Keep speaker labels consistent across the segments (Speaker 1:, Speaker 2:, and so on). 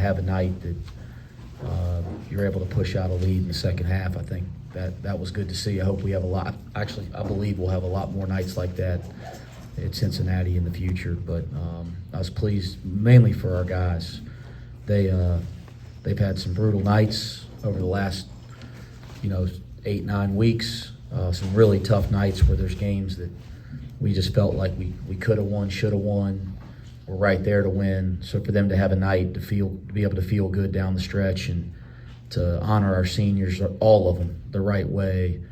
Speaker 1: have a night that you're able to push out a lead in the second half. I think that was good to see. I hope we have a lot. Actually, I believe we'll have a lot more nights like that at Cincinnati in the future. But I was pleased mainly for our guys. They've had some brutal nights over the last 8-9 weeks. Some really tough nights where there's games that we just felt like we could have won, should have won. We're right there to win. So for them to have a night to be able to feel good down the stretch and to honor our seniors, all of them, the right way,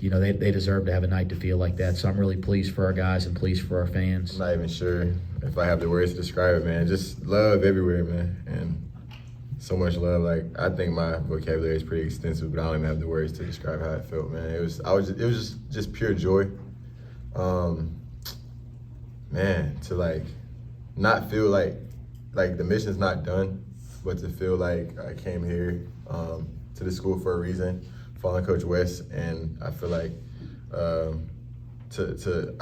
Speaker 1: they deserve to have a night to feel like that. So I'm really pleased for our guys and pleased for our fans.
Speaker 2: I'm not even sure if I have the words to describe it, man. Just love everywhere, man, and so much love. Like, I think my vocabulary is pretty extensive, but I don't even have the words to describe how I felt, man. It was just pure joy. Man, to not feel like the mission's not done, but to feel like I came here to the school for a reason, following Coach West, and I feel like I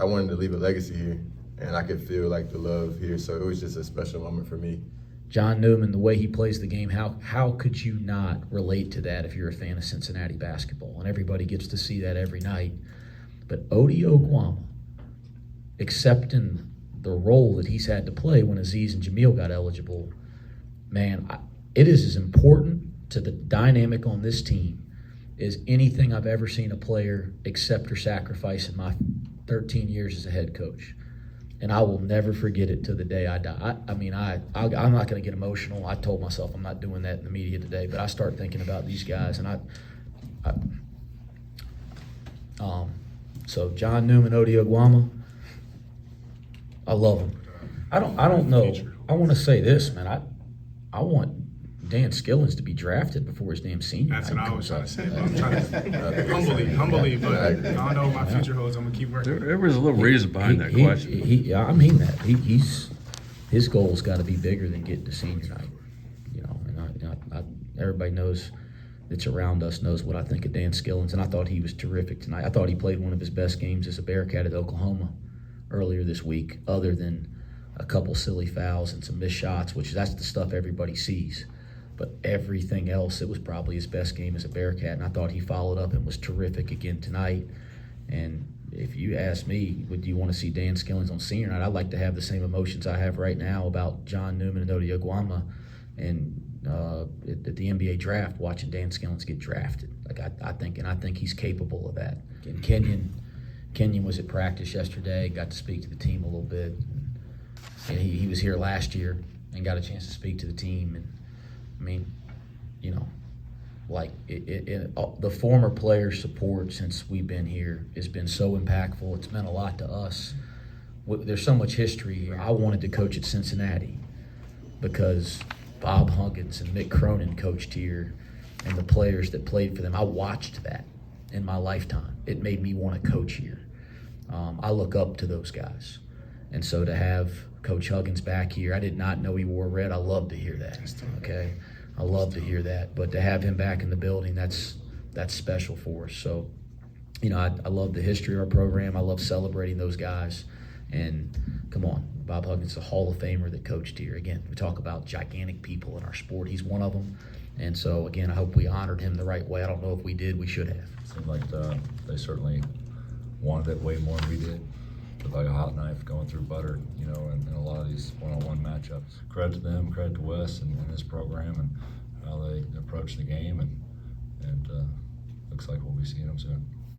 Speaker 2: wanted to leave a legacy here, and I could feel like the love here. So it was just a special moment for me.
Speaker 1: John Newman, the way he plays the game, how could you not relate to that if you're a fan of Cincinnati basketball? And everybody gets to see that every night. But Odi Oguama, accepting the role that he's had to play when Aziz and Jamil got eligible, man, it is as important to the dynamic on this team as anything I've ever seen a player accept or sacrifice in my 13 years as a head coach. And I will never forget it to the day I die. I'm not going to get emotional. I told myself I'm not doing that in the media today, but I start thinking about these guys, and so John Newman, Odi Oguama, I love him. I don't know. I want to say this, man. I want Dan Skillings to be drafted before his damn senior.
Speaker 3: That's what I was trying to say. But I'm trying to humbly, but I don't know what my future holds. I'm gonna keep working.
Speaker 4: There was a little reason behind that question.
Speaker 1: I mean that his goal's got to be bigger than getting to senior night. And everybody knows that's around us knows what I think of Dan Skillings, and I thought he was terrific tonight. I thought he played one of his best games as a Bearcat at Oklahoma earlier this week, other than a couple silly fouls and some missed shots, which that's the stuff everybody sees. But everything else, it was probably his best game as a Bearcat, and I thought he followed up and was terrific again tonight. And if you ask me, would you want to see Dan Skillings on senior night, I'd like to have the same emotions I have right now about John Newman and Odi Oguama and at the NBA draft, watching Dan Skillings get drafted. I think he's capable of that. And Kenyon was at practice yesterday, got to speak to the team a little bit. And he was here last year and got a chance to speak to the team. And the former player support since we've been here has been so impactful. It's meant a lot to us. There's so much history here. I wanted to coach at Cincinnati because Bob Huggins and Mick Cronin coached here, and the players that played for them. I watched that in my lifetime. It made me want to coach here. I look up to those guys. And so to have Coach Huggins back here, I did not know he wore red. I love to hear that. Okay, I love to hear that. But to have him back in the building, that's special for us. So, I love the history of our program. I love celebrating those guys. And come on, Bob Huggins is a Hall of Famer that coached here. Again, we talk about gigantic people in our sport. He's one of them. And so, again, I hope we honored him the right way. I don't know if we did. We should have.
Speaker 5: Seemed like they certainly wanted it way more than we did. Like a hot knife going through butter, in a lot of these one-on-one matchups. Credit to them, credit to Wes and this program and how they approach the game, and looks like we'll be seeing them soon.